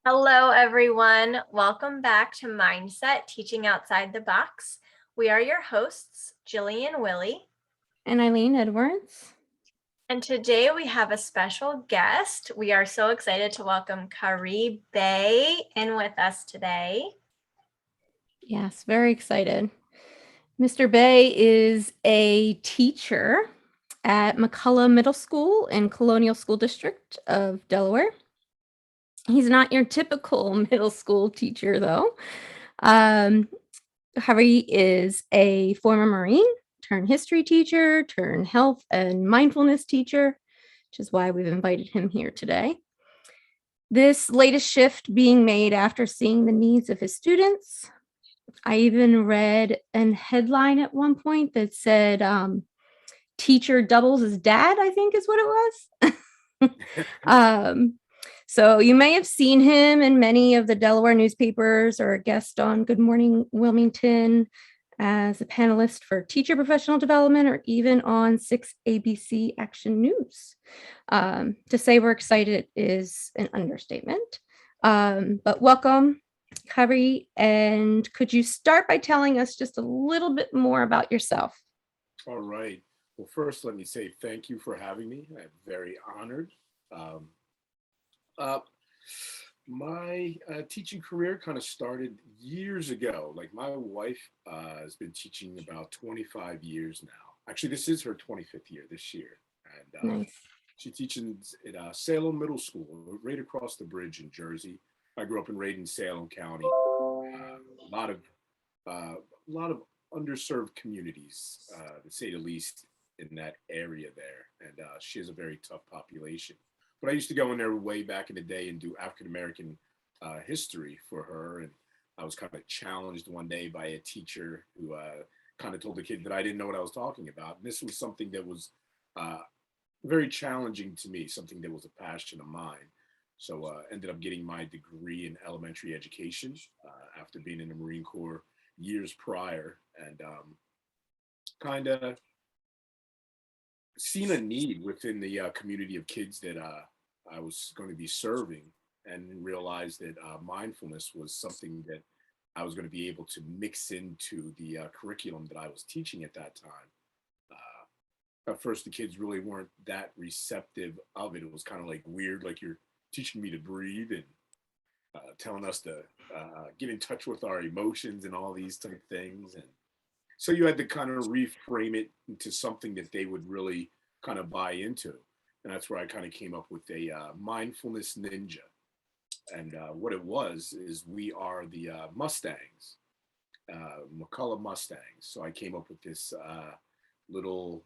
Hello, everyone. Welcome back to Mindset, Teaching Outside the Box. We are your hosts, Jillian Willie. And Eileen Edwards. And today we have a special guest. We are so excited to welcome Khayree Bey in with us today. Yes, very excited. Mr. Bey is a teacher at McCullough Middle School in Colonial School District of Delaware. He's not your typical middle school teacher, though. Khayree is a former Marine, turned history teacher, turned health and mindfulness teacher, which is why we've invited him here today. This latest shift being made after seeing the needs of his students. I even read a headline at one point that said, teacher doubles as dad, I think is what it was. So you may have seen him in many of the Delaware newspapers or a guest on Good Morning Wilmington as a panelist for teacher professional development or even on 6 ABC Action News. To say we're excited is an understatement. But welcome, Khayree, and could you start by telling us just a little bit more about yourself? All right. Well, first, let me say thank you for having me. I'm very honored. My teaching career kind of started years ago. Like my wife has been teaching about 25 years now. Actually, this is her 25th year this year. And Nice. she teaches at Salem Middle School, right across the bridge in Jersey. I grew up and raised in Salem County. A lot of underserved communities, to say the least, in that area there. And she has a very tough population. But I used to go in there way back in the day and do African-American history for her. And I was kind of challenged one day by a teacher who kind of told the kid that I didn't know what I was talking about. And this was something that was very challenging to me, something that was a passion of mine. So ended up getting my degree in elementary education after being in the Marine Corps years prior, and kind of seen a need within the community of kids that I was going to be serving, and realized that mindfulness was something that I was going to be able to mix into the curriculum that I was teaching at that time. At first, the kids really weren't that receptive of it. It was kind of like weird, like you're teaching me to breathe and telling us to get in touch with our emotions and all these type of things. And so you had to kind of reframe it into something that they would really kind of buy into. And that's where I kind of came up with a mindfulness ninja. And what it was is we are the Mustangs, McCullough Mustangs. So I came up with this little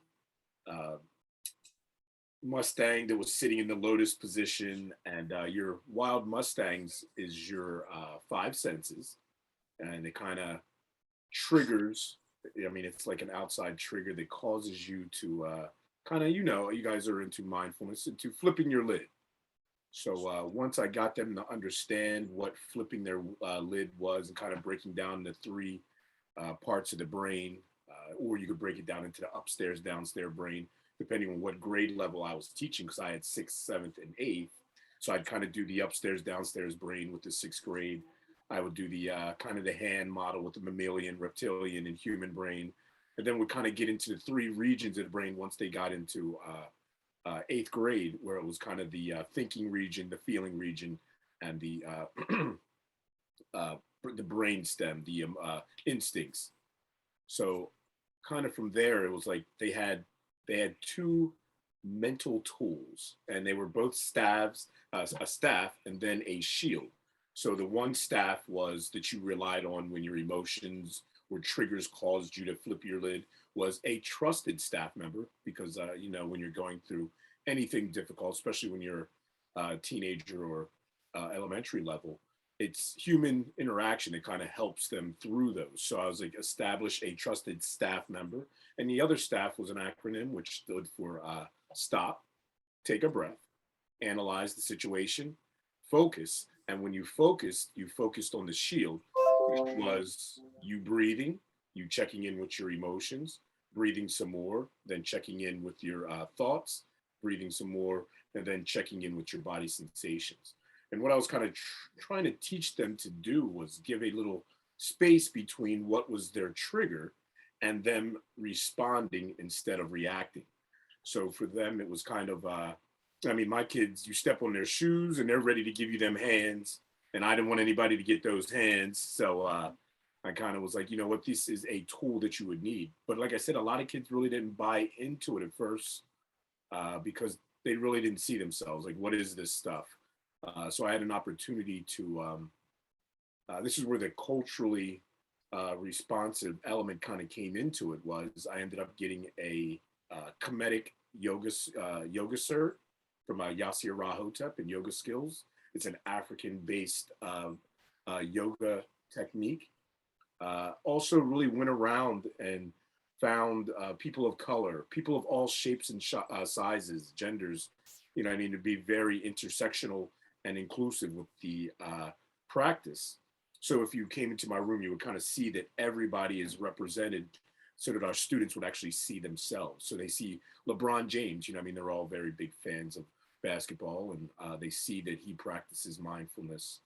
Mustang that was sitting in the lotus position, and your wild Mustangs is your 5 senses, and it kind of triggers. I mean, it's like an outside trigger that causes you to kind of, you guys are into mindfulness, into flipping your lid. So once I got them to understand what flipping their lid was and kind of breaking down the 3 parts of the brain, or you could break it down into the upstairs, downstairs brain, depending on what grade level I was teaching, because I had 6th, 7th, and 8th. So I'd kind of do the upstairs, downstairs brain with the 6th grade. I would do the kind of the hand model with the mammalian, reptilian, and human brain. And then we'd kind of get into the 3 regions of the brain once they got into 8th grade, where it was kind of the thinking region, the feeling region, and the brain stem, the instincts. So kind of from there, it was like they had 2 mental tools, and they were both staffs, a staff and then a shield. So the one staff was that you relied on when your emotions or triggers caused you to flip your lid, was a trusted staff member, because when you're going through anything difficult, especially when you're a teenager or elementary level, it's human interaction that kind of helps them through those. So I was like, establish a trusted staff member. And the other staff was an acronym which stood for stop, take a breath, analyze the situation, focus, And when you focused on the shield, which was you breathing, you checking in with your emotions, breathing some more, then checking in with your thoughts, breathing some more, and then checking in with your body sensations. And what I was kind of trying to teach them to do was give a little space between what was their trigger and them responding instead of reacting. So for them, it was kind of, I mean, my kids, you step on their shoes and they're ready to give you them hands. And I didn't want anybody to get those hands. So I kind of was like, you know what, this is a tool that you would need. But like I said, a lot of kids really didn't buy into it at first because they really didn't see themselves. Like, what is this stuff? So I had an opportunity to, this is where the culturally responsive element kind of came into it, was I ended up getting a comedic yoga cert from Yasir Rahotep in Yoga Skills. It's an African-based yoga technique. Also really went around and found people of color, people of all shapes and sizes, genders, you know, I mean, to be very intersectional and inclusive with the practice. So if you came into my room, you would kind of see that everybody is represented so that our students would actually see themselves. So they see LeBron James, you know, I mean, they're all very big fans of basketball, and they see that he practices mindfulness.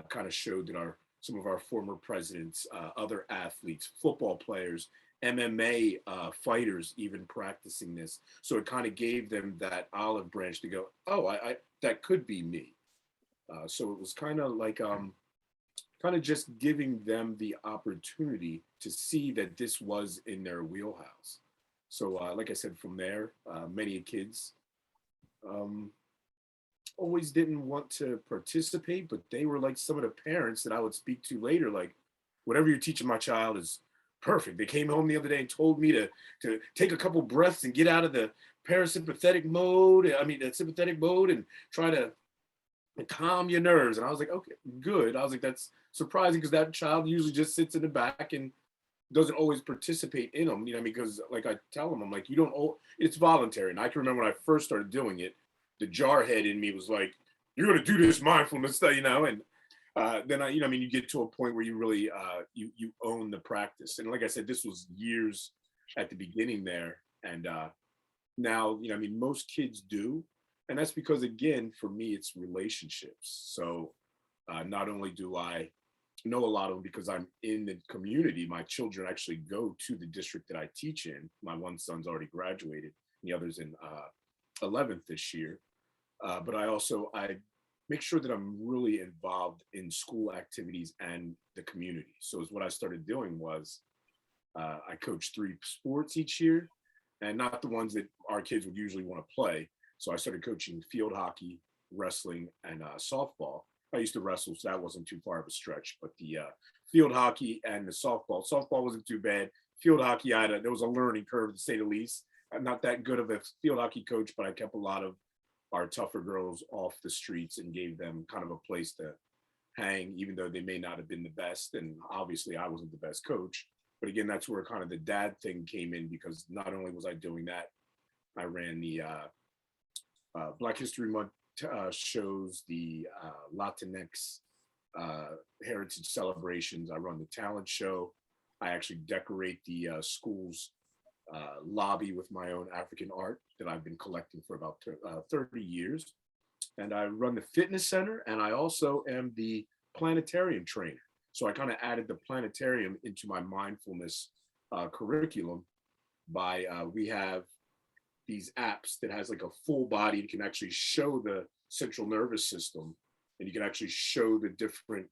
Kind of showed that some of our former presidents, other athletes, football players, MMA fighters, even practicing this. So it kind of gave them that olive branch to go, oh, I that could be me. So it was kind of like kind of just giving them the opportunity to see that this was in their wheelhouse. So like I said, from there, many kids always didn't want to participate, but they were like some of the parents that I would speak to later, like, whatever you're teaching my child is perfect. They came home the other day and told me to take a couple breaths and get out of the parasympathetic mode. I mean, the sympathetic mode, and try to calm your nerves. And I was like, okay, good. I was like, that's surprising, because that child usually just sits in the back and doesn't always participate in them, you know, because like I tell them, I'm like, you don't, it's voluntary. And I can remember when I first started doing it, the jarhead in me was like, you're going to do this mindfulness stuff, you know, and then I, you know, I mean, you get to a point where you really, you own the practice. And like I said, this was years at the beginning there. And now, you know, I mean, most kids do. And that's because, again, for me, it's relationships. So not only do I know a lot of them because I'm in the community, my children actually go to the district that I teach in. My one son's already graduated, and the other's in 11th this year. But I make sure that I'm really involved in school activities and the community. So what I started doing was I coach 3 sports each year, and not the ones that our kids would usually want to play. So I started coaching field hockey, wrestling, and softball. I used to wrestle, so that wasn't too far of a stretch. But the field hockey and the softball wasn't too bad. Field hockey, there was a learning curve, to say the least. I'm not that good of a field hockey coach, but I kept a lot of our tougher girls off the streets and gave them kind of a place to hang, even though they may not have been the best. And obviously, I wasn't the best coach. But again, that's where kind of the dad thing came in, because not only was I doing that, I ran the Black History Month shows, the Latinx heritage celebrations. I run the talent show. I actually decorate the school's lobby with my own African art that I've been collecting for about 30 years. And I run the fitness center, and I also am the planetarium trainer. So I kind of added the planetarium into my mindfulness curriculum by, we have these apps that has like a full body. You can actually show the central nervous system, and you can actually show the different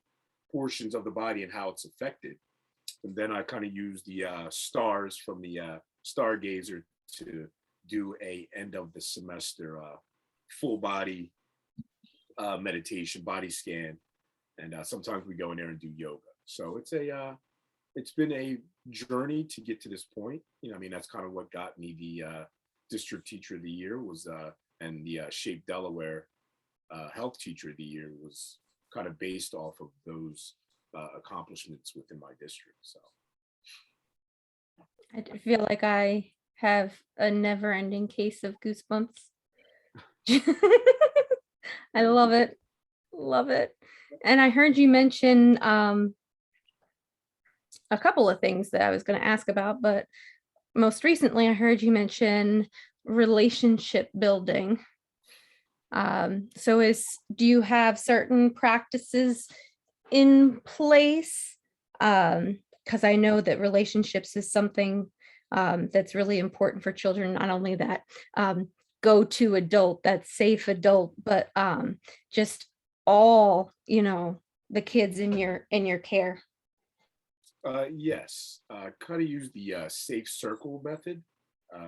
portions of the body and how it's affected. And then I kind of use the stars from the Stargazer to do a end of the semester full body meditation, body scan. And sometimes we go in there and do yoga. So it's been a journey to get to this point. You know, I mean, that's kind of what got me the district teacher of the year was, and the Shape Delaware health teacher of the year was kind of based off of those accomplishments within my district. So I feel like I have a never-ending case of goosebumps. I love it. Love it. And I heard you mention a couple of things that I was going to ask about, but most recently I heard you mention relationship building. Do you have certain practices in place? Because I know that relationships is something that's really important for children, not only that go-to adult, that safe adult, but just all, the kids in your care. Yes, kind of use the safe circle method.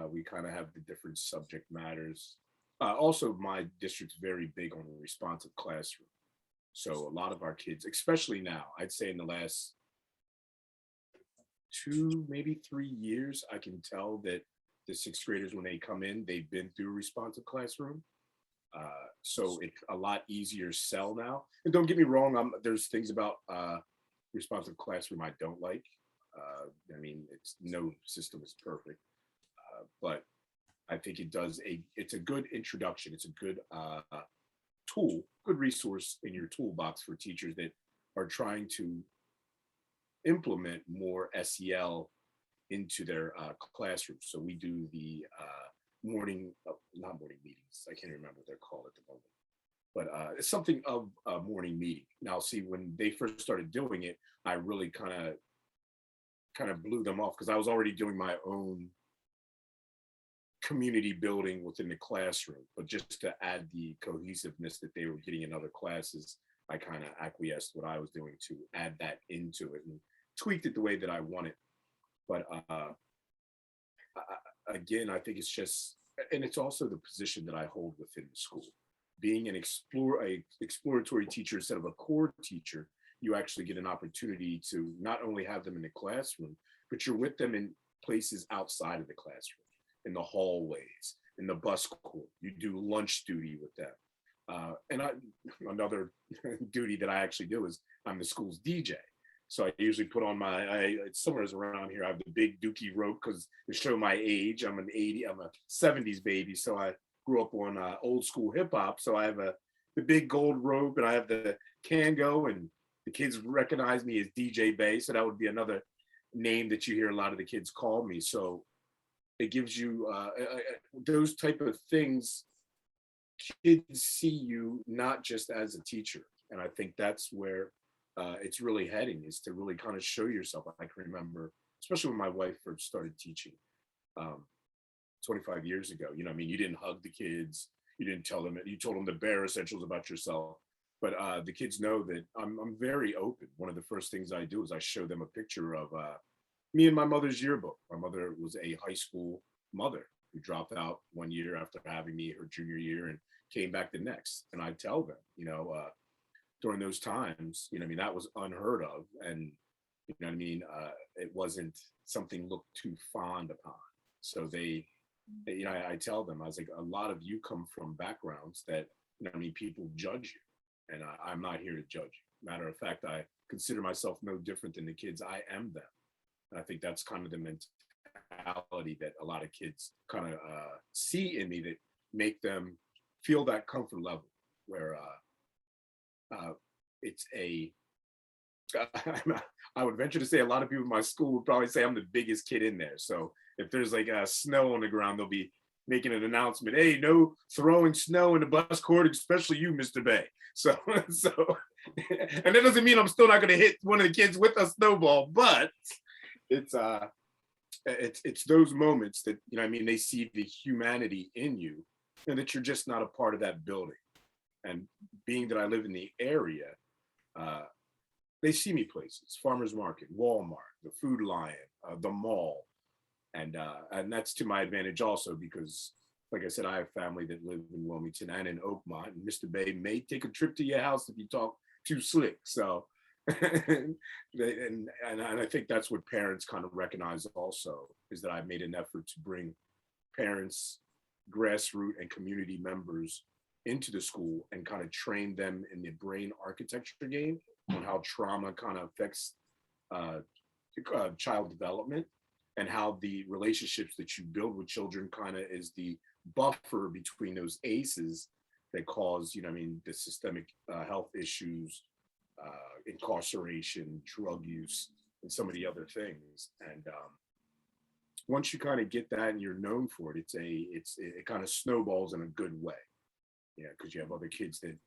We kind of have the different subject matters. Also, my district's very big on a responsive classroom. So a lot of our kids, especially now, I'd say in the last 2, maybe 3 years, I can tell that the sixth graders, when they come in, they've been through a responsive classroom. So it's a lot easier sell now. And don't get me wrong, there's things about responsive classroom I don't like. I mean, no system is perfect, but I think it's a good introduction. It's a good tool, good resource in your toolbox for teachers that are trying to implement more SEL into their classrooms. So we do the not morning meetings. I can't remember what they're called at the moment, but it's something of a morning meeting. Now, see, when they first started doing it, I really kind of blew them off because I was already doing my own community building within the classroom, but just to add the cohesiveness that they were getting in other classes, I kind of acquiesced what I was doing to add that into it and tweaked it the way that I want it. But again, I think it's just, and it's also the position that I hold within the school. Being an exploratory teacher instead of a core teacher, you actually get an opportunity to not only have them in the classroom, but you're with them in places outside of the classroom, in the hallways, in the bus court. You do lunch duty with them. And another duty that I actually do is I'm the school's DJ. So I usually put on it's somewhere around here, I have the big dookie rope because to show my age, I'm a 70s baby. So I grew up on old school hip hop. So I have the big gold rope and I have the Kango, and the kids recognize me as DJ Bey. So that would be another name that you hear a lot of the kids call me. So it gives you those type of things. Kids see you not just as a teacher. And I think that's where it's really heading, is to really kind of show yourself. I can remember, especially when my wife first started teaching 25 years ago, I mean, you didn't hug the kids, you didn't tell them, you told them the bare essentials about yourself. But the kids know that I'm very open. One of the first things I do is I show them a picture of me and my mother's yearbook. My mother was a high school mother who dropped out one year after having me her junior year and came back the next. And I tell them, during those times, I mean, that was unheard of. And, it wasn't something looked too fond upon. So I tell them, I was like, a lot of you come from backgrounds that, people judge you. And I'm not here to judge you. Matter of fact, I consider myself no different than the kids. I am them. And I think that's kind of the mentality that a lot of kids kind of see in me that make them feel that comfort level where I would venture to say a lot of people in my school would probably say I'm the biggest kid in there. So if there's like snow on the ground, they'll be making an announcement, hey, no throwing snow in the bus court, especially you, Mr. Bey. So, and that doesn't mean I'm still not going to hit one of the kids with a snowball, but it's those moments that, they see the humanity in you and that you're just not a part of that building. And being that I live in the area, they see me places, farmers market, Walmart, the Food Lion, the mall. And that's to my advantage also because, like I said, I have family that live in Wilmington and in Oakmont, and Mr. Bey may take a trip to your house if you talk too slick. So, and I think that's what parents kind of recognize also, is that I've made an effort to bring parents, grassroots and community members into the school and kind of train them in the brain architecture game on how trauma kind of affects child development, and how the relationships that you build with children kind of is the buffer between those aces that cause, you know, I mean, the systemic health issues, incarceration, drug use, and some of the other things. And once you kind of get that and you're known for it, it kind of snowballs in a good way. Yeah, because you have other kids that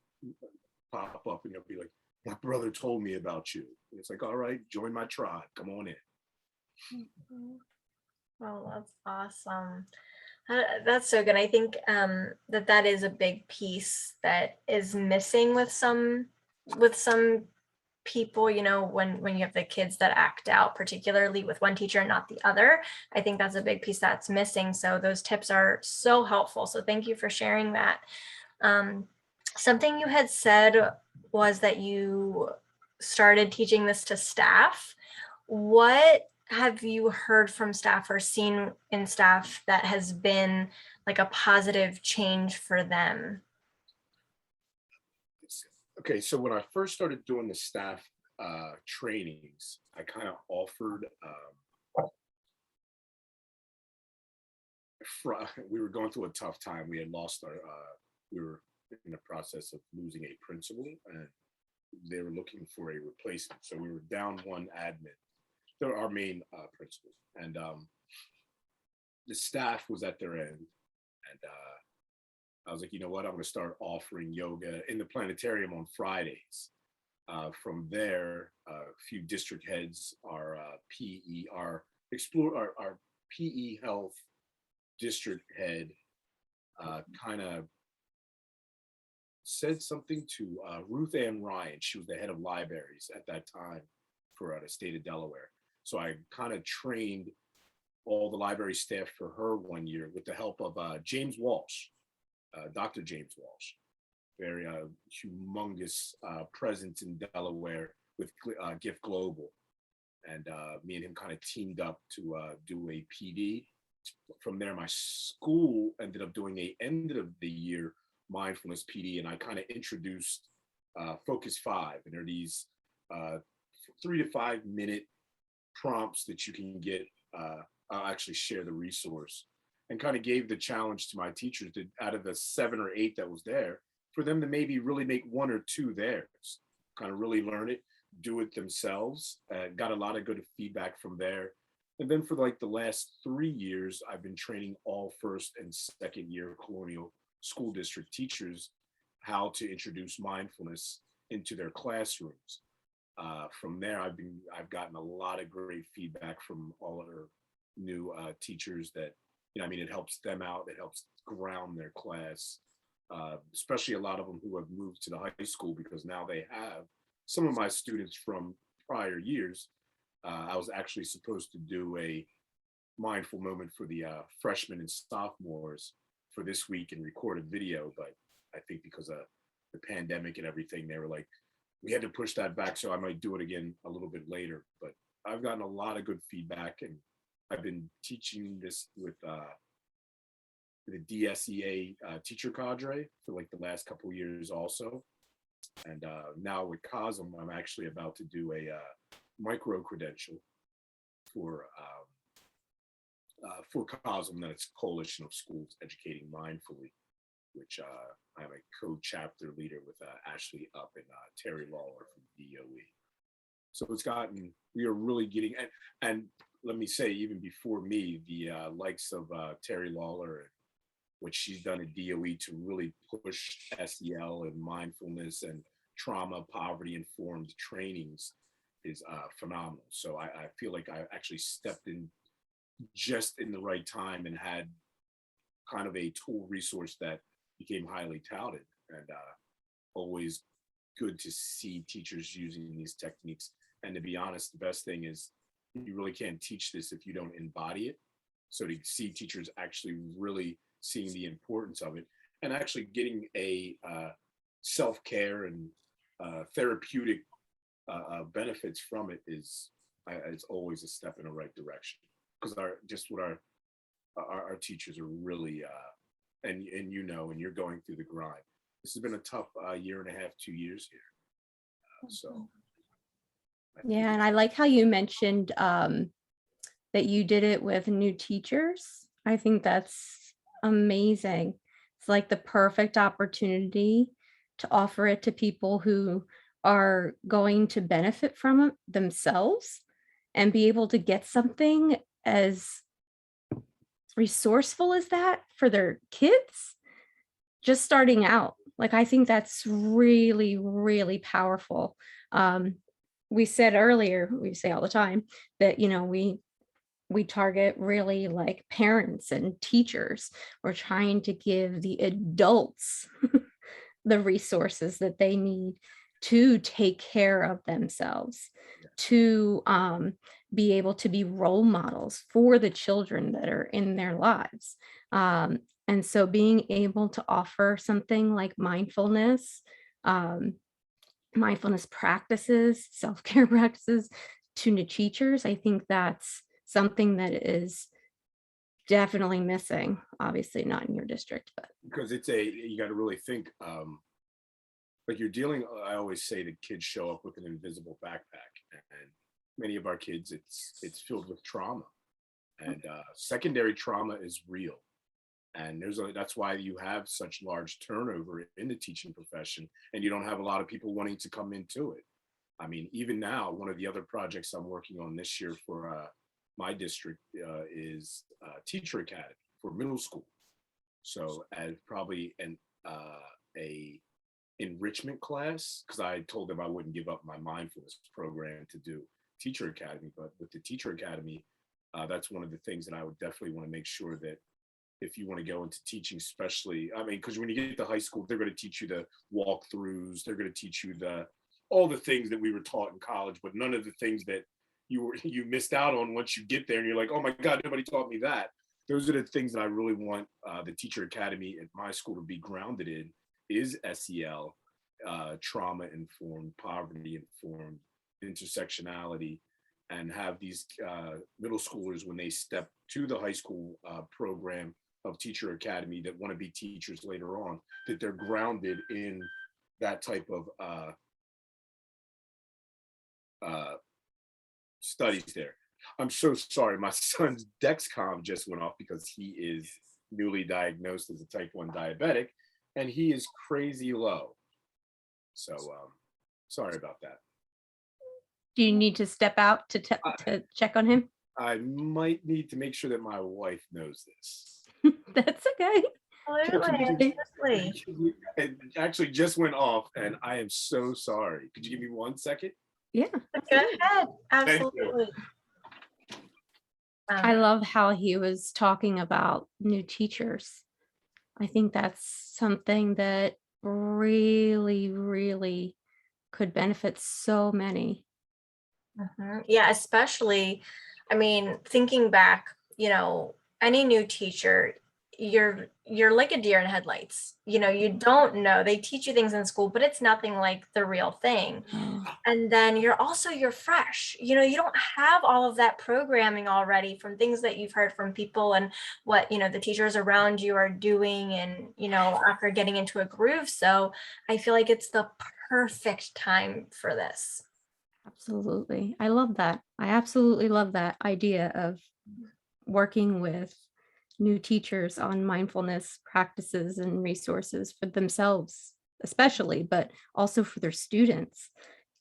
pop up and they'll be like, my brother told me about you. And it's like, all right, join my tribe. Come on in. Oh, that's awesome. That's so good. I think that is a big piece that is missing with some people, you know, when you have the kids that act out, particularly with one teacher and not the other. I think that's a big piece that's missing. So those tips are so helpful. So thank you for sharing that. Something you had said was that you started teaching this to staff. What have you heard from staff or seen in staff that has been like a positive change for them? Okay, so when I first started doing the staff trainings, I kind of offered, we were going through a tough time. We had lost we were in the process of losing a principal, and they were looking for a replacement. So we were down one admin. They're our main principal, and the staff was at their end. And I was like, you know what? I'm going to start offering yoga in the planetarium on Fridays. From there, a few district heads, our PE, our PE health district head, kind of said something to Ruth Ann Ryan. She was the head of libraries at that time for the state of Delaware. So I kind of trained all the library staff for her 1 year with the help of James Walsh, Dr. James Walsh, very humongous presence in Delaware with Gift Global. And me and him kind of teamed up to do a PD. From there, my school ended up doing a end of the year mindfulness PD, and I kind of introduced Focus 5. And there are these 3 to 5 minute prompts that you can get. I'll actually share the resource, and kind of gave the challenge to my teachers that out of the 7 or 8 that was there, for them to maybe really make 1 or 2 theirs, kind of really learn it, do it themselves. Got a lot of good feedback from there. And then for like the last 3 years, I've been training all first and second year Colonial school district teachers how to introduce mindfulness into their classrooms. From there, I've gotten a lot of great feedback from all of our new teachers that, you know, I mean, it helps them out. It helps ground their class, especially a lot of them who have moved to the high school, because now they have some of my students from prior years. I was actually supposed to do a mindful moment for the freshmen and sophomores for this week and record a video, but I think because of the pandemic and everything, they were like, we had to push that back, so I might do it again a little bit later. But I've gotten a lot of good feedback, and I've been teaching this with the DSEA teacher cadre for like the last couple of years also. And now with COSM, I'm actually about to do a micro credential for COSM, that's Coalition of Schools Educating Mindfully, which I'm a co-chapter leader with Ashley Up and Terry Lawler from DOE. So it's gotten, we are really getting, and let me say, even before me, the likes of Terry Lawler and what she's done at DOE to really push SEL and mindfulness and trauma, poverty informed trainings is phenomenal. So I feel like I actually stepped in just in the right time and had kind of a tool resource that became highly touted, and always good to see teachers using these techniques. And to be honest, the best thing is you really can't teach this if you don't embody it. So to see teachers actually really seeing the importance of it and actually getting a self-care and therapeutic benefits from it is always a step in the right direction, because our teachers are really and you know, and you're going through the grind. This has been a tough year and a half, 2 years here. So yeah, and I like how you mentioned that you did it with new teachers. I think that's amazing. It's like the perfect opportunity to offer it to people who are going to benefit from it themselves and be able to get something as resourceful as that for their kids just starting out. Like, I think that's really, really powerful. We said earlier, we say all the time that, we target really like parents and teachers. We're trying to give the adults the resources that they need to take care of themselves, to be able to be role models for the children that are in their lives. And so being able to offer something like mindfulness practices, self-care practices to new teachers, I think that's something that is definitely missing. Obviously not in your district, but because you got to really think, like you're dealing, I always say that kids show up with an invisible backpack, and many of our kids, it's filled with trauma, and secondary trauma is real. And that's why you have such large turnover in the teaching profession, and you don't have a lot of people wanting to come into it. I mean, even now, one of the other projects I'm working on this year for my district is Teacher Academy for middle school. So as probably a enrichment class, because I told them I wouldn't give up my mindfulness program to do Teacher Academy, but with the Teacher Academy, that's one of the things that I would definitely want to make sure that if you want to go into teaching, especially, I mean, because when you get to high school, they're going to teach you the walkthroughs, they're going to teach you all the things that we were taught in college, but none of the things that you missed out on once you get there and you're like, oh my God, nobody taught me that. Those are the things that I really want the Teacher Academy at my school to be grounded in, is SEL, trauma-informed, poverty-informed, intersectionality, and have these middle schoolers, when they step to the high school program of Teacher Academy that want to be teachers later on, that they're grounded in that type of studies there. I'm so sorry. My son's Dexcom just went off because he is newly diagnosed as a type 1 diabetic, and he is crazy low. So sorry about that. do you need to step out to check on him? I might need to make sure that my wife knows this. That's okay. Absolutely. It actually just went off, and I am so sorry. Could you give me 1 second? Yeah. Go ahead. Absolutely. I love how he was talking about new teachers. I think that's something that really, really could benefit so many. Yeah, especially, I mean, thinking back, any new teacher, you're like a deer in headlights. You don't know. They teach you things in school, but it's nothing like the real thing. Oh, And then you're fresh. You don't have all of that programming already from things that you've heard from people and what, the teachers around you are doing and, after getting into a groove. So I feel like it's the perfect time for this. absolutely. I love that. I absolutely love that idea of working with new teachers on mindfulness practices and resources for themselves, especially, but also for their students.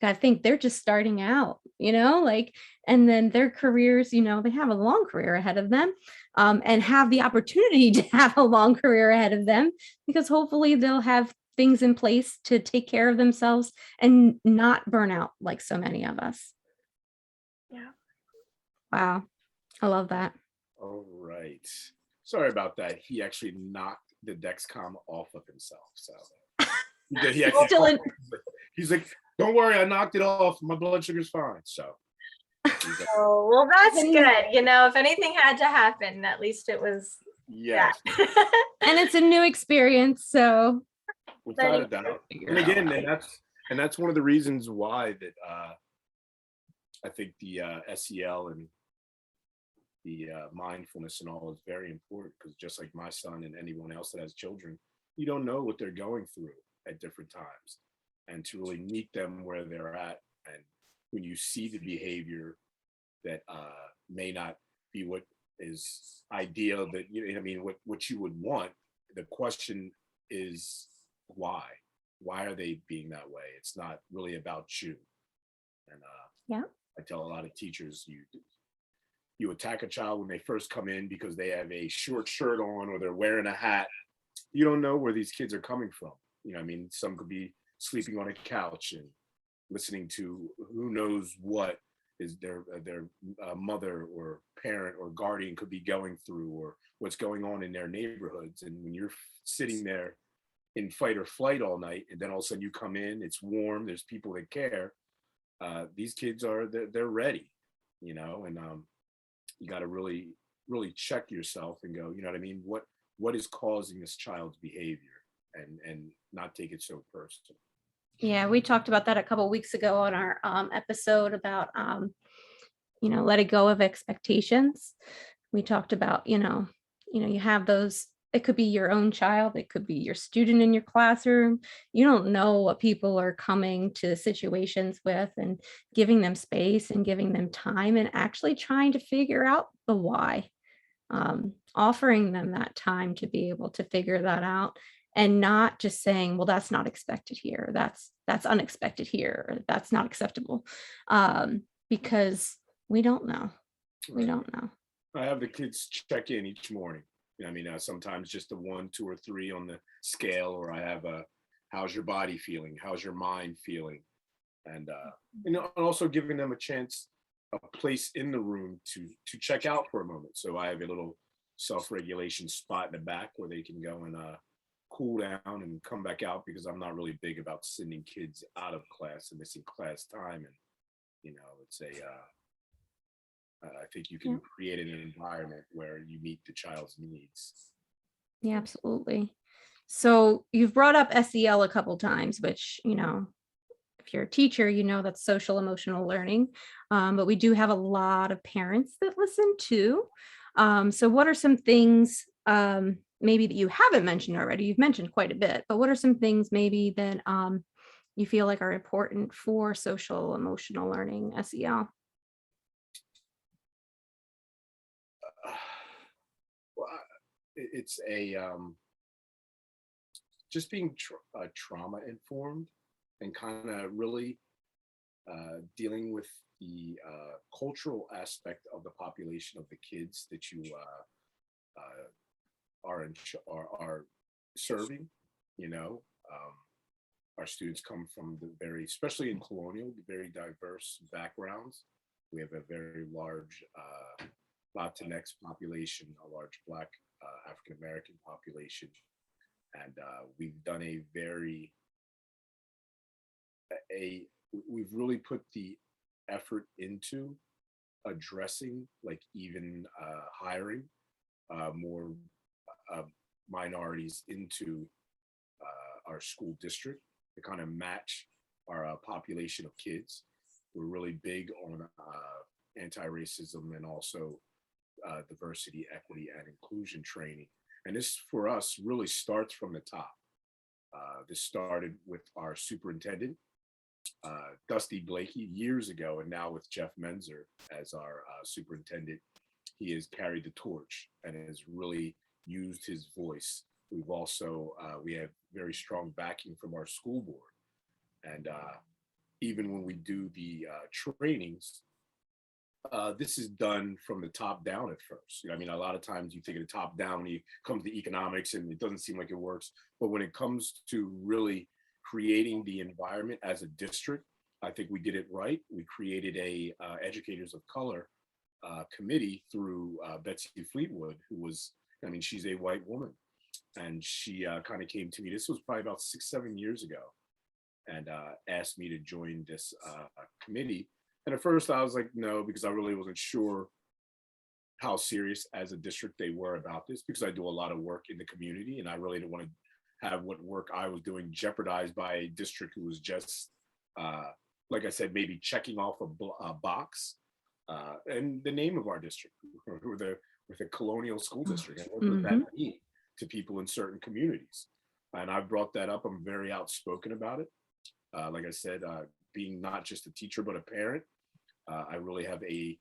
I think they're just starting out, and then their careers, they have a long career ahead of them, and have the opportunity to have a long career ahead of them, because hopefully they'll have things in place to take care of themselves and not burn out like so many of us. Yeah. Wow. I love that. All right. Sorry about that. He actually knocked the Dexcom off of himself. So he actually Still in- he's like, don't worry, I knocked it off. My blood sugar's fine. So Oh, well, that's good. If anything had to happen, at least it was. yes. And it's a new experience, so Without a doubt. And again, and that's one of the reasons why that I think the SEL and the mindfulness and all is very important, because just like my son and anyone else that has children, you don't know what they're going through at different times, and to really meet them where they're at, and when you see the behavior that may not be what is ideal, that what you would want, the question is why? Why are they being that way? It's not really about you. And Yeah. I tell a lot of teachers, you attack a child when they first come in because they have a short shirt on or they're wearing a hat. You don't know where these kids are coming from. You know, I mean, some could be sleeping on a couch and listening to who knows what is their mother or parent or guardian could be going through, or what's going on in their neighborhoods. And when you're sitting there in fight or flight all night, and then all of a sudden you come in, it's warm, there's people that care. These kids they're ready, you know, and you got to really check yourself and go, you know what I mean? What is causing this child's behavior, and not take it so personal. Yeah, we talked about that a couple of weeks ago on our episode about, letting go of expectations. We talked about, you have those, it could be your own child, it could be your student in your classroom. You don't know what people are coming to situations with, and giving them space and giving them time and actually trying to figure out the why. Offering them that time to be able to figure that out, and not just saying, well, that's not expected here, that's unexpected here, or that's not acceptable, because we don't know. We don't know. I have the kids check in each morning. You know, I mean, sometimes just a 1, 2, or 3 on the scale, or I have how's your body feeling? How's your mind feeling? And and also giving them a chance, a place in the room to check out for a moment. So I have a little self-regulation spot in the back where they can go and cool down and come back out, because I'm not really big about sending kids out of class and missing class time. And it's I think you can create an environment where you meet the child's needs. Yeah, absolutely. So you've brought up SEL a couple times, which, if you're a teacher, that's social emotional learning. But we do have a lot of parents that listen too. So what are some things maybe that you haven't mentioned already? You've mentioned quite a bit, but what are some things maybe that you feel like are important for social emotional learning, SEL? Well, it's just being trauma informed, and kind of really dealing with the cultural aspect of the population of the kids that you are serving. Our students come from especially in Colonial, very diverse backgrounds. We have a very large Latinx population, a large Black African American population, and we've done we've really put the effort into addressing, like, even hiring more minorities into our school district to kind of match our population of kids. We're really big on anti-racism, and also diversity, equity, and inclusion training. And this, for us, really starts from the top. This started with our superintendent, Dusty Blakey, years ago, and now with Jeff Menzer as our superintendent, he has carried the torch and has really used his voice. We've also, we have very strong backing from our school board. And even when we do the trainings, this is done from the top down at first. I mean, a lot of times you think of the top down when you come to economics and it doesn't seem like it works. But when it comes to really creating the environment as a district, I think we did it right. We created a educators of color committee through Betsy Fleetwood, who was, she's a white woman. And she kind of came to me, this was probably about 6, 7 years ago, and asked me to join this committee. And at first I was like, no, because I really wasn't sure how serious as a district they were about this, because I do a lot of work in the community, and I really didn't want to have what work I was doing jeopardized by a district who was just, like I said, maybe checking off a box. And the name of our district, with a Colonial school district, and what does that mean to people in certain communities? And I brought that up. I'm very outspoken about it. Like I said, being not just a teacher but a parent, I really have a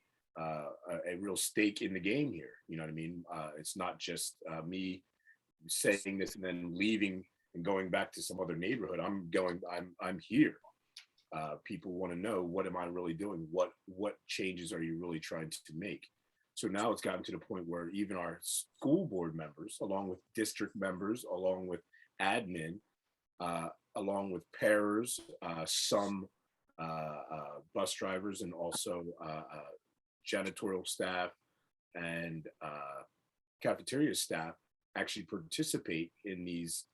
real stake in the game here. You know what I mean? It's not just me saying this and then leaving and going back to some other neighborhood. I'm here. People want to know, what am I really doing? What changes are you really trying to make? So now it's gotten to the point where even our school board members, along with district members, along with admin, along with parents, some bus drivers, and also janitorial staff and cafeteria staff actually participate in these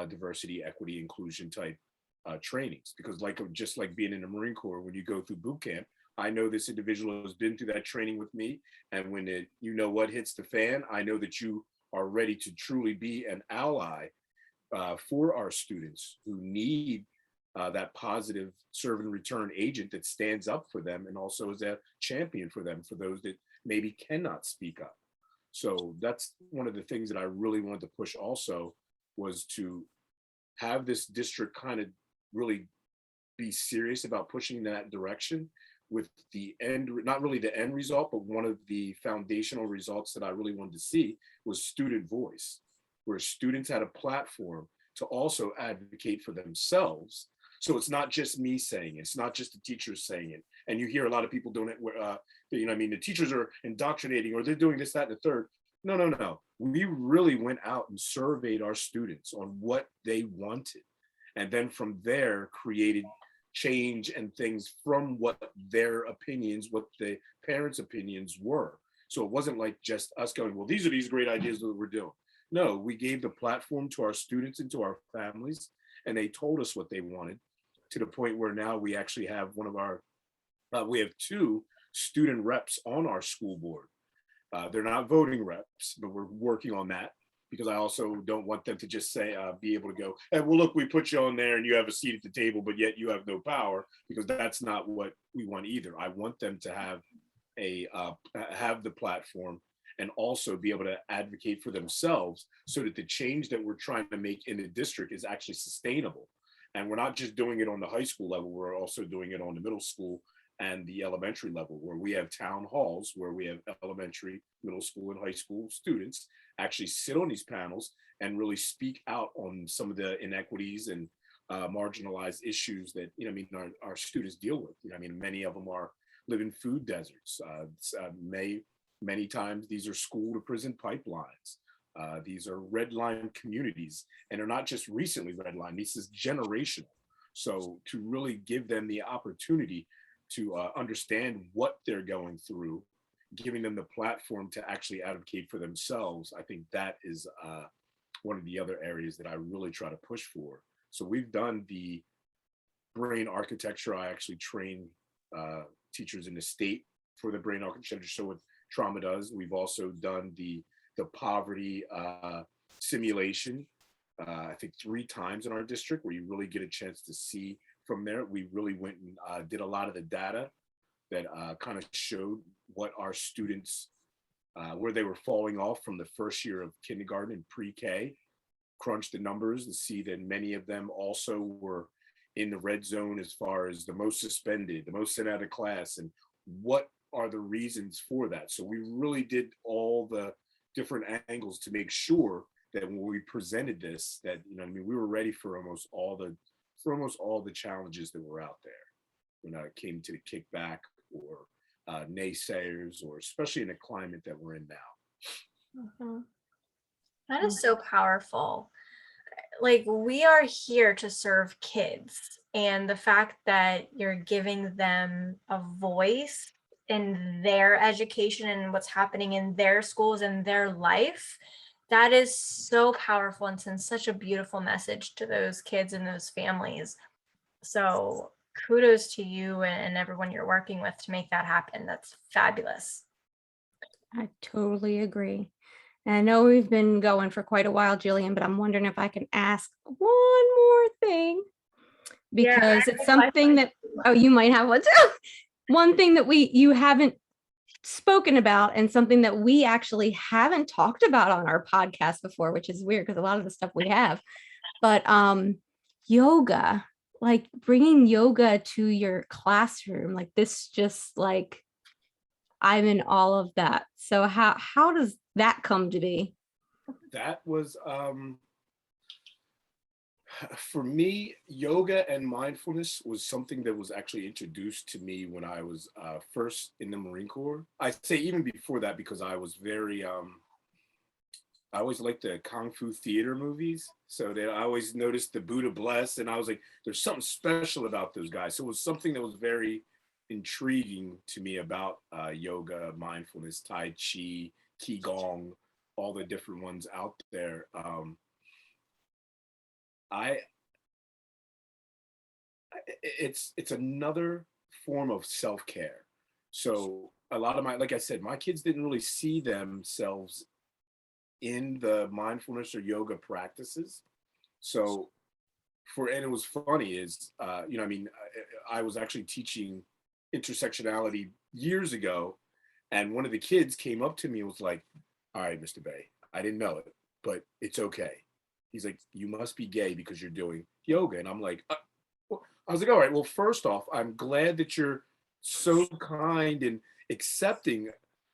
diversity, equity, inclusion type trainings. Because just like being in the Marine Corps, when you go through boot camp, I know this individual has been through that training with me, and when what hits the fan, I know that you are ready to truly be an ally for our students who need that positive serve and return agent that stands up for them and also is a champion for them, for those that maybe cannot speak up. So that's one of the things that I really wanted to push also, was to have this district kind of really be serious about pushing that direction, with the end, not really the end result, but one of the foundational results that I really wanted to see was student voice, where students had a platform to also advocate for themselves. So it's not just me saying it, it's not just the teachers saying it. And you hear a lot of people doing it where, the teachers are indoctrinating, or they're doing this, that, and the third. No. We really went out and surveyed our students on what they wanted. And then from there created change and things from what their opinions, what the parents' opinions were. So it wasn't like just us going, well, these are these great ideas that we're doing. No, we gave the platform to our students and to our families, and they told us what they wanted, to the point where now we actually have we have 2 student reps on our school board. They're not voting reps, but we're working on that, because I also don't want them to just say, be able to go, hey, well, look, we put you on there and you have a seat at the table, but yet you have no power, because that's not what we want either. I want them to have have the platform and also be able to advocate for themselves, so that the change that we're trying to make in the district is actually sustainable. And we're not just doing it on the high school level, we're also doing it on the middle school and the elementary level, where we have town halls where we have elementary, middle school, and high school students actually sit on these panels and really speak out on some of the inequities and marginalized issues that our students deal with. Many of them are live in food deserts. Many times these are school to prison pipelines. These are red line communities, and they're not just recently red line. This is generational. So to really give them the opportunity to understand what they're going through, giving them the platform to actually advocate for themselves, I think that is one of the other areas that I really try to push for. So we've done the brain architecture. I actually train teachers in the state for the brain architecture, so what trauma does. We've also done the poverty simulation, I think 3 times in our district, where you really get a chance to see from there. We really went and did a lot of the data that kind of showed what our students, where they were falling off from the first year of kindergarten and pre-K, crunched the numbers to see that many of them also were in the red zone as far as the most suspended, the most sent out of class, and what are the reasons for that. So we really did all the different angles to make sure that when we presented this, that we were ready for almost all the challenges that were out there when it came to the kickback or naysayers, or especially in the climate that we're in now. Mhm. That is so powerful. Like, we are here to serve kids, and the fact that you're giving them a voice in their education and what's happening in their schools and their life, that is so powerful and sends such a beautiful message to those kids and those families. So kudos to you and everyone you're working with to make that happen. That's fabulous. I totally agree. And I know we've been going for quite a while, Jillian, but I'm wondering if I can ask one more thing, because it's something that, oh, you might have one too. One thing that you haven't spoken about, and something that we actually haven't talked about on our podcast before, which is weird because a lot of the stuff we have, but yoga, like bringing yoga to your classroom, like this, just like I'm in all of that. So how does that come to be? That was for me, yoga and mindfulness was something that was actually introduced to me when I was first in the Marine Corps. I say even before that because I was very I always liked the kung fu theater movies. So that I always noticed the Buddha bless, and I was like, there's something special about those guys. So it was something that was very intriguing to me about yoga, mindfulness, Tai Chi, Qigong, all the different ones out there. I it's another form of self-care. So a lot of my, like I said, my kids didn't really see themselves in the mindfulness or yoga practices. So and it was funny is, I mean, I was actually teaching intersectionality years ago, and one of the kids came up to me and was like, all right, Mr. Bey, I didn't know it, but it's okay. He's like, you must be gay because you're doing yoga. And I'm like, well, I was like, all right, well, first off, I'm glad that you're so kind and accepting.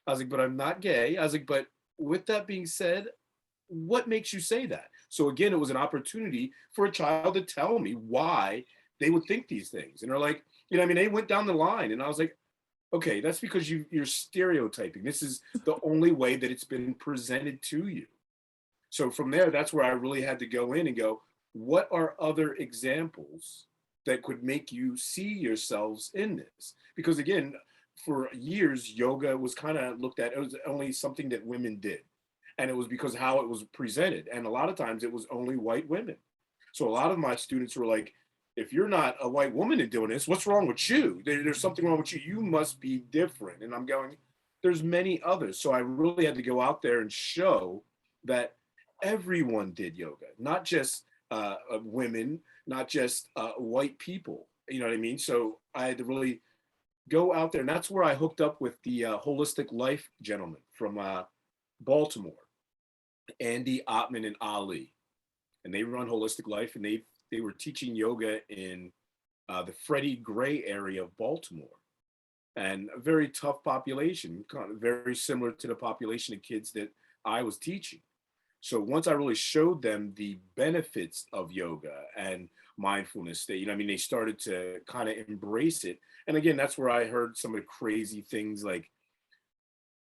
I was like, but I'm not gay. I was like, but with that being said, what makes you say that? So again, it was an opportunity for a child to tell me why they would think these things. And they're like, I mean, they went down the line and I was like, okay, that's because you're stereotyping. This is the only way that it's been presented to you. So from there, that's where I really had to go in and go, what are other examples that could make you see yourselves in this? Because again, for years, yoga was kind of looked at, it was only something that women did. And it was because how it was presented. And a lot of times it was only white women. So a lot of my students were like, if you're not a white woman and doing this, what's wrong with you? There's something wrong with you. You must be different. And I'm going, there's many others. So I really had to go out there and show that everyone did yoga, not just women, not just white people. You know what I mean? So I had to really go out there. And that's where I hooked up with the Holistic Life gentleman from Baltimore, Andy Ottman and Ali. And they run Holistic Life, and they were teaching yoga in the Freddie Gray area of Baltimore, and a very tough population, kind of very similar to the population of kids that I was teaching. So once I really showed them the benefits of yoga and mindfulness, I mean, they started to kind of embrace it. And again, that's where I heard some of the crazy things like,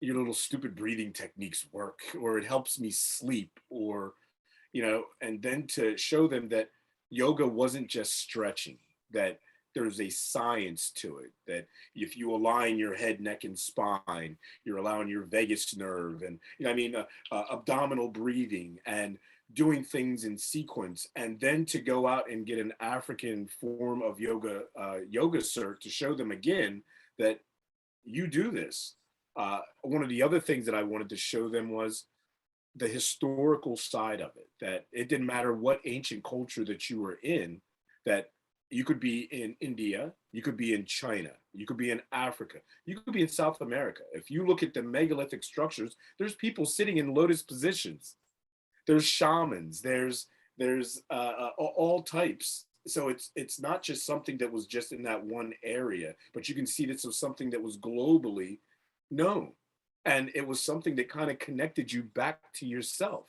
your little stupid breathing techniques work, or it helps me sleep, or and then to show them that yoga wasn't just stretching, that there's a science to it, that if you align your head, neck, and spine, you're allowing your vagus nerve, and abdominal breathing, and doing things in sequence, and then to go out and get an African form of yoga, yoga cert, to show them again that you do this. One of the other things that I wanted to show them was the historical side of it, that it didn't matter what ancient culture that you were in, that you could be in India, you could be in China, you could be in Africa, you could be in South America. If you look at the megalithic structures, there's people sitting in lotus positions, there's shamans, there's all types. So it's not just something that was just in that one area, but you can see this was something that was globally known. And it was something that kind of connected you back to yourself.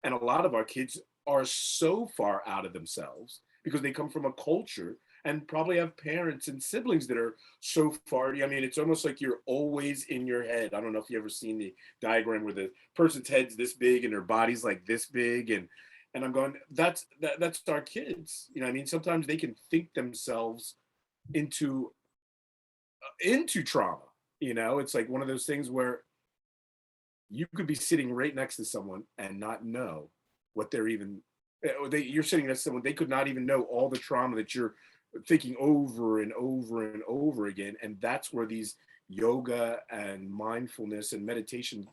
And a lot of our kids are so far out of themselves because they come from a culture and probably have parents and siblings that are so far. I mean, it's almost like you're always in your head. I don't know if you ever seen the diagram where the person's head's this big and their body's like this big. And I'm going, that's our kids. I mean, sometimes they can think themselves into trauma. It's like one of those things where you could be sitting right next to someone and not know what they're even, you're sitting next to someone, they could not even know all the trauma that you're thinking over and over and over again. And that's where these yoga and mindfulness and meditation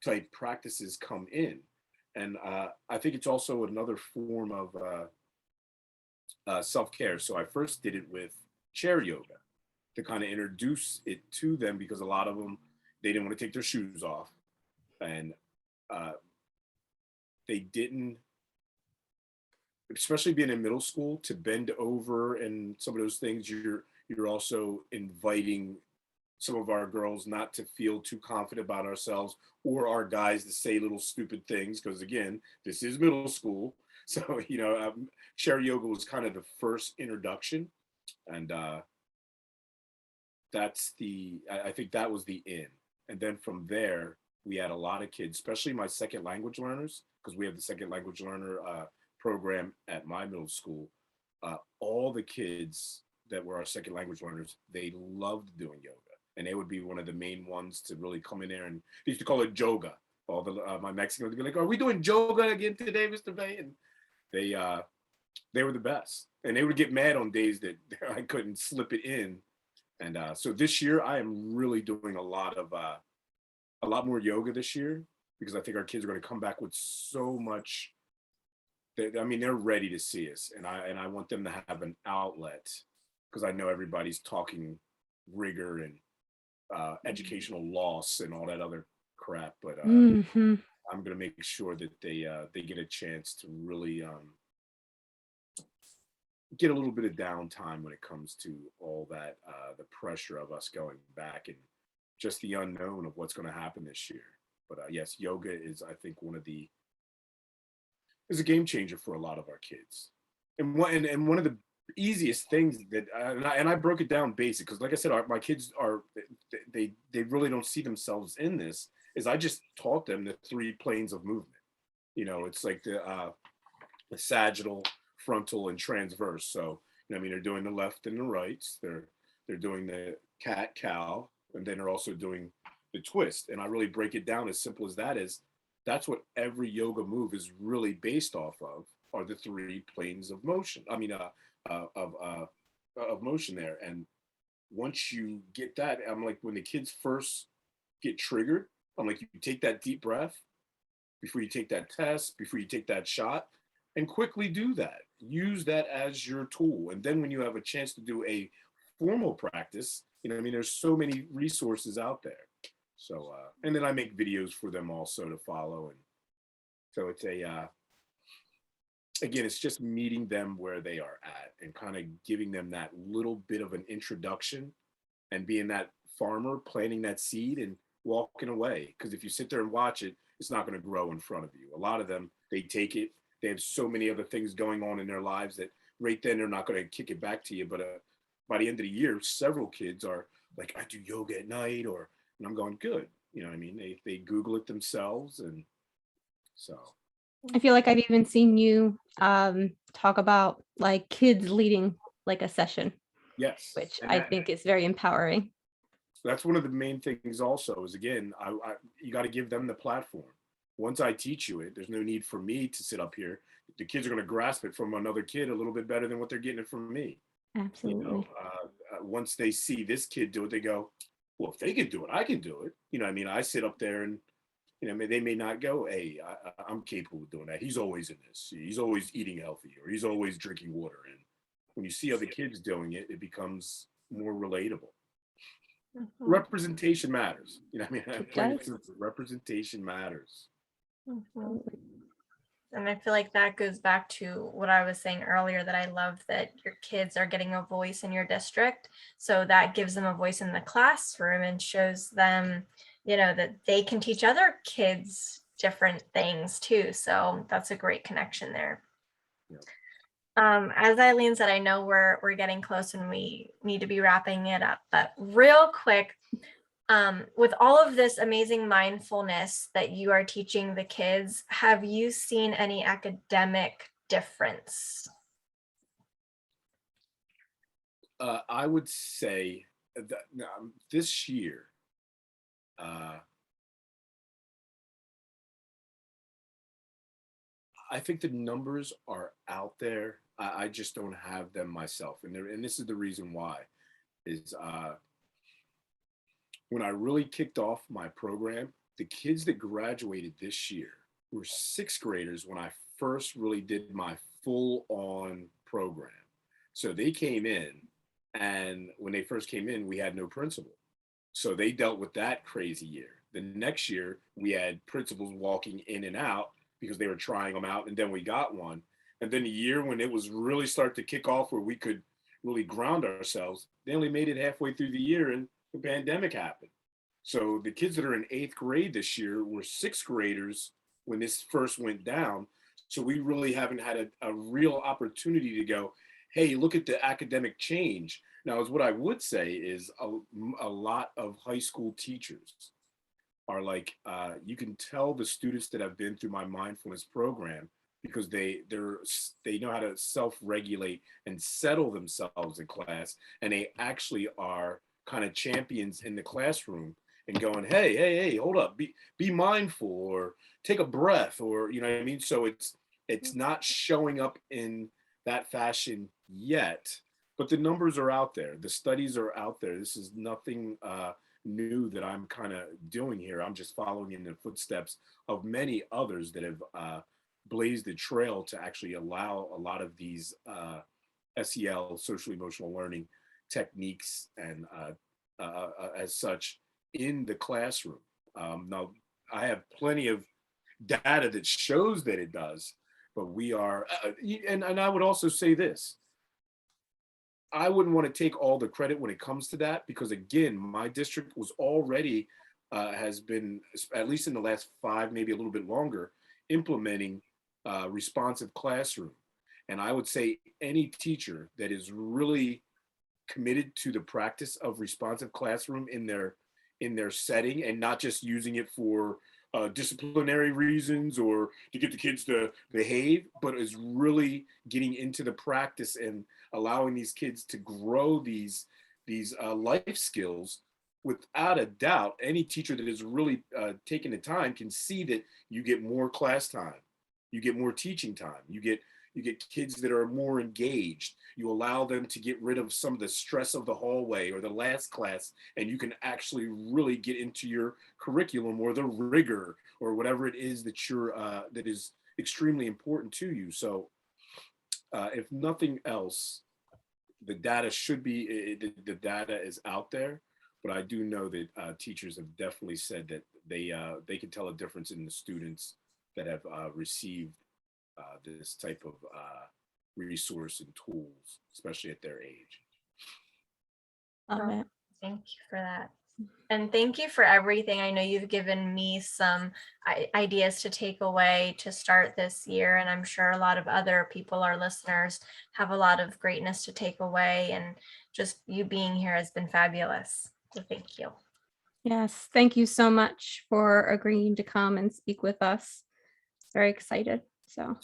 type practices come in. And I think it's also another form of self-care. So I first did it with chair yoga to kind of introduce it to them, because a lot of them, they didn't want to take their shoes off, and uh, they didn't, especially being in middle school, to bend over and some of those things. You're also inviting some of our girls not to feel too confident about ourselves, or our guys to say little stupid things, because again, this is middle school. So, chair yoga was kind of the first introduction. And I think that was the in. And then from there, we had a lot of kids, especially my second language learners, because we have the second language learner program at my middle school. All the kids that were our second language learners, they loved doing yoga. And they would be one of the main ones to really come in there. And they used to call it joga. All the my Mexicans would be like, "Are we doing yoga again today, Mr. Bey?" And they were the best. And they would get mad on days that I couldn't slip it in. And so this year, I am really doing a lot more yoga this year, because I think our kids are going to come back with so much. They're ready to see us, and I want them to have an outlet, because I know everybody's talking rigor and educational loss and all that other crap. But I'm going to make sure that they get a chance to really get a little bit of downtime when it comes to all that, the pressure of us going back and just the unknown of what's going to happen this year. But yes, yoga is, I think, is a game changer for a lot of our kids. And one of the easiest things that, and I broke it down basic, because like I said, my kids they really don't see themselves in this, is I just taught them the 3 planes of movement. It's like the sagittal, frontal, and transverse. So, they're doing the left and the rights. They're doing the cat cow, and then they're also doing the twist. And I really break it down as simple as that is. That's what every yoga move is really based off of, are the 3 planes of motion. Of motion there. And once you get that, I'm like, when the kids first get triggered, I'm like, you take that deep breath before you take that test, before you take that shot, and quickly do that. Use that as your tool. And then when you have a chance to do a formal practice, there's so many resources out there. So, and then I make videos for them also to follow. And so it's again, it's just meeting them where they are at and kind of giving them that little bit of an introduction, and being that farmer, planting that seed and walking away. Because if you sit there and watch it, it's not going to grow in front of you. A lot of them, they take it. They have so many other things going on in their lives that right then they're not going to kick it back to you. But by the end of the year, several kids are like, I do yoga at night, and I'm going, good. They Google it themselves. And so. I feel like I've even seen you talk about like kids leading like a session. Yes. Which I think is very empowering. That's one of the main things also is, again, you got to give them the platform. Once I teach you it, there's no need for me to sit up here. The kids are going to grasp it from another kid a little bit better than what they're getting it from me. Absolutely. Once they see this kid do it, they go, well, if they can do it, I can do it. I sit up there and, they may not go, hey, I'm capable of doing that. He's always in this. He's always eating healthy, or he's always drinking water. And when you see other kids doing it, it becomes more relatable. Representation matters. Representation matters. And I feel like that goes back to what I was saying earlier, that I love that your kids are getting a voice in your district. So that gives them a voice in the classroom and shows them, that they can teach other kids different things too. So that's a great connection there. Yeah. As Eileen said, I know we're getting close and we need to be wrapping it up, but real quick, with all of this amazing mindfulness that you are teaching the kids, have you seen any academic difference? I would say that this year, I think the numbers are out there. I just don't have them myself. And this is the reason why, is when I really kicked off my program, the kids that graduated this year were 6th graders when I first really did my full on program. So they came in, and when they first came in, we had no principal. So they dealt with that crazy year. The next year, we had principals walking in and out because they were trying them out, and then we got one. And then the year when it was really start to kick off, where we could really ground ourselves, they only made it halfway through the year, and the pandemic happened. So the kids that are in 8th grade this year were 6th graders when this first went down. So we really haven't had a real opportunity to go, hey, look at the academic change. Now, is what I would say is a lot of high school teachers are like, you can tell the students that have been through my mindfulness program because they know how to self-regulate and settle themselves in class, and they actually are kind of champions in the classroom and going, hey, hold up, be mindful, or take a breath, or you know what I mean. So it's not showing up in that fashion yet, but the numbers are out there, the studies are out there. This is nothing new that I'm kind of doing here. I'm just following in the footsteps of many others that have blazed the trail to actually allow a lot of these SEL, social emotional learning techniques and as such in the classroom. Now, I have plenty of data that shows that it does, but we are, and I would also say this, I wouldn't want to take all the credit when it comes to that, because again, my district was already, has been, at least in the last 5, maybe a little bit longer, implementing responsive classroom. And I would say any teacher that is really committed to the practice of responsive classroom in their setting, and not just using it for disciplinary reasons or to get the kids to behave, but is really getting into the practice and allowing these kids to grow these life skills. Without a doubt, any teacher that is really taking the time can see that you get more class time, you get more teaching time, you get kids that are more engaged. You allow them to get rid of some of the stress of the hallway or the last class, and you can actually really get into your curriculum or the rigor or whatever it is that you're that is extremely important to you. So if nothing else, the data should be, the data is out there, but I do know that teachers have definitely said that they can tell a difference in the students that have received this type of resource and tools, especially at their age. Love it. Thank you for that. And thank you for everything. I know you've given me some ideas to take away to start this year, and I'm sure a lot of other people, our listeners, have a lot of greatness to take away, and just you being here has been fabulous. So thank you. Yes, thank you so much for agreeing to come and speak with us. Very excited. So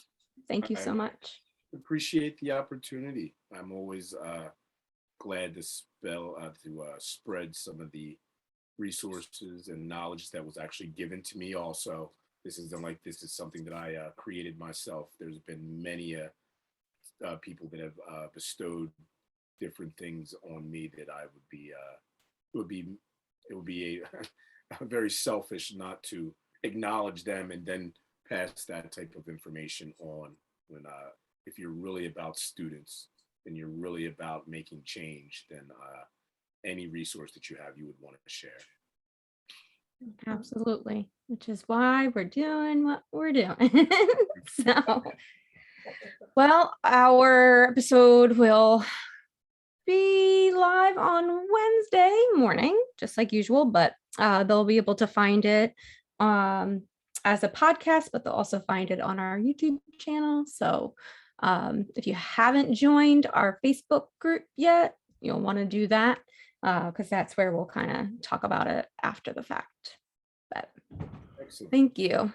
thank you so much. Appreciate the opportunity. I'm always glad to spread some of the resources and knowledge that was actually given to me. Also, this is something that I created myself. There's been many people that have bestowed different things on me that I would be it would be a very selfish not to acknowledge them and then pass that type of information on. When if you're really about students and you're really about making change, then any resource that you have, you would want to share. Absolutely, which is why we're doing what we're doing. So, well, our episode will be live on Wednesday morning, just like usual, but they'll be able to find it as a podcast, but they'll also find it on our YouTube channel. So if you haven't joined our Facebook group yet, you'll want to do that because that's where we'll kind of talk about it after the fact. But Excellent. thank you.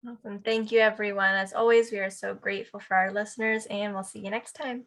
Awesome. Thank you, everyone. As always, we are so grateful for our listeners, and we'll see you next time.